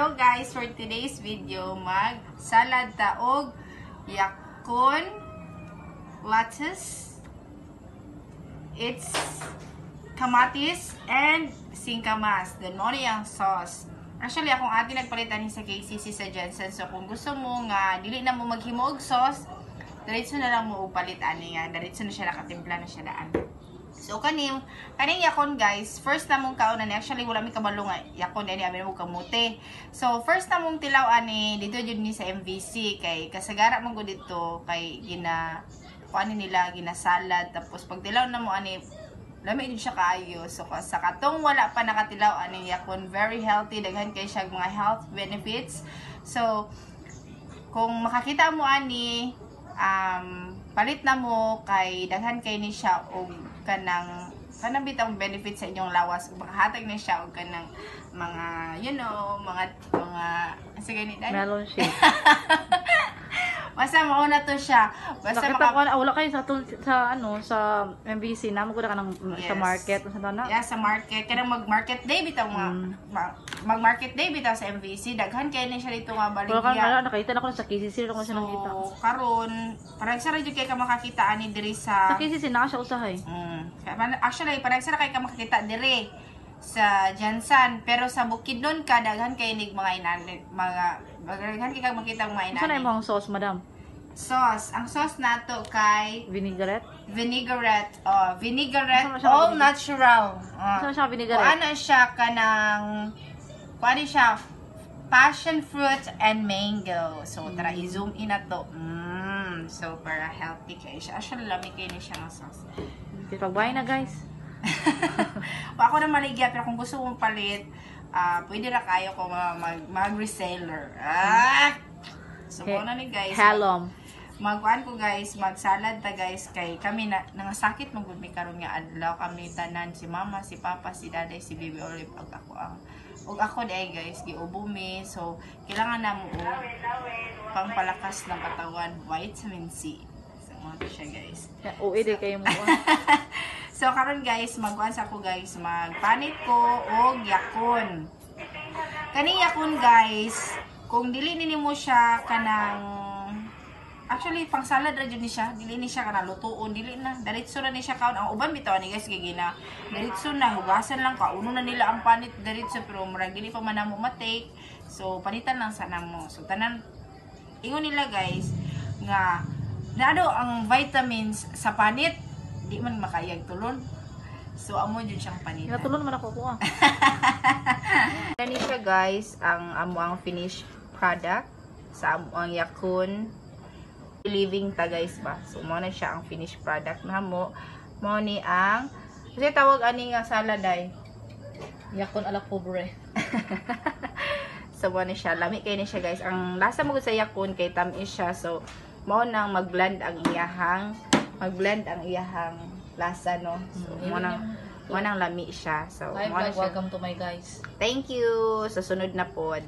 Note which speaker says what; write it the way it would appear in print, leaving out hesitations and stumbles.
Speaker 1: Hello guys, for today's video, mag-salad taog, yakon, lettuce, it's kamatis, and singkamas. Then mo yung sauce. Actually, akong ati nagpalitan sa KCC sa Jensen. So, kung gusto mo nga, dili na mo maghimog sauce, diretso na lang mo upalit ani nga. Diretso na siya nakatimpla na siya daan. So, kaning yakon guys, first na mong kaunan, actually wala may kabalo nga yakon, ani amin mo kamote. So, first na mong tilaw ani, dito yun ni sa MVC, kay kasagara mong go dito, kay kuanin nila, ginasalad, tapos pag tilaw na mo ani, lami din siya kaayo. So, sa katong wala pa nakatilaw ani yakon, very healthy, daghan kay siya mga health benefits. So, kung makakita mo ani, palit na mo kay daghan kay ni siya og kanang bitang benefit sa inyong lawas, makahatag na siya og kanang mga mga sige ni dai
Speaker 2: melon shake.
Speaker 1: basta mauna to siya, basta
Speaker 2: wala kayo sa MBC namo ko na kanang sa market sa tana.
Speaker 1: Yeah, sa market kanang mag-market day bitaw mag-market day bitaw sa MVC, daghan kay ni siya dito nga baligya.
Speaker 2: Wala nakita na ko sa KCC ko siya nakita.
Speaker 1: So karon parang sa radyo kay ka makakita ani diri sa
Speaker 2: KCC na siya usahay.
Speaker 1: Actually parang sa kay ka makakita diri sa Jansan, pero sa Bukidnon ka daghan kay nig mga inalit, daghan kay ka makita mga inalit.
Speaker 2: Saan ay mga sauce, madam?
Speaker 1: Sauce, ang sauce nato kay
Speaker 2: vinaigrette,
Speaker 1: all natural.
Speaker 2: Saan siya vinaigrette?
Speaker 1: Ano siya kanang siya passion fruit and mango. So tara i-zoom in na to. So para healthy kay siya. Actually lamig kay ni siya ng sauce.
Speaker 2: Pagbahay na guys.
Speaker 1: Ako na maligya, pero kung gusto mong palit, pwede na kayo kung mag-reseller. So, muna ni guys.
Speaker 2: Halom.
Speaker 1: Magkuhan ko guys, magsalad ta guys, kay kami nangasakit magud mi karon nga adlaw, kami tanan, si mama, si papa, si daday, si baby Olive, ug ako day guys, giubo mi. So, kailangan na mo pangpalakas ng katawan, vitamin C. So, mga siya guys.
Speaker 2: Uwi di kayo mo.
Speaker 1: So, karon guys, magkuhan sa ako guys, magpanit ko og yakon. Kani yakon guys, kung dili nini mo siya kanang actually pang salad ra jud ni siya, dili ni siya kana lutuon, dili na diretso na ni siya kaon. Ang uban bitaw ni guys kay gina diretso na hugasan lang kauno na nila ang panit diretso, pero murag dili pa man namo matake. So, panitan lang sa namo. So, tanan ingon nila guys nga naado ang vitamins sa panit, di man makayag tulon. So, amo jud siyang panitan.
Speaker 2: Natulon man ako ko.
Speaker 1: Kani siya guys, ang finished product sa ang yakon living ta guys ba. So, mo na siya ang finished product na mo ni ang kasi tawag ani nga salad ay
Speaker 2: Yakon ala pobre.
Speaker 1: So, mo na siya. Lami kay ni siya guys. Ang lasa mo sa yakon kay tamis siya. So, mo nang mag-blend ang iyahang lasa, no. So, mo nang lami siya. So,
Speaker 2: Hi guys, welcome to my guys.
Speaker 1: Thank you. Sa sunod na pod.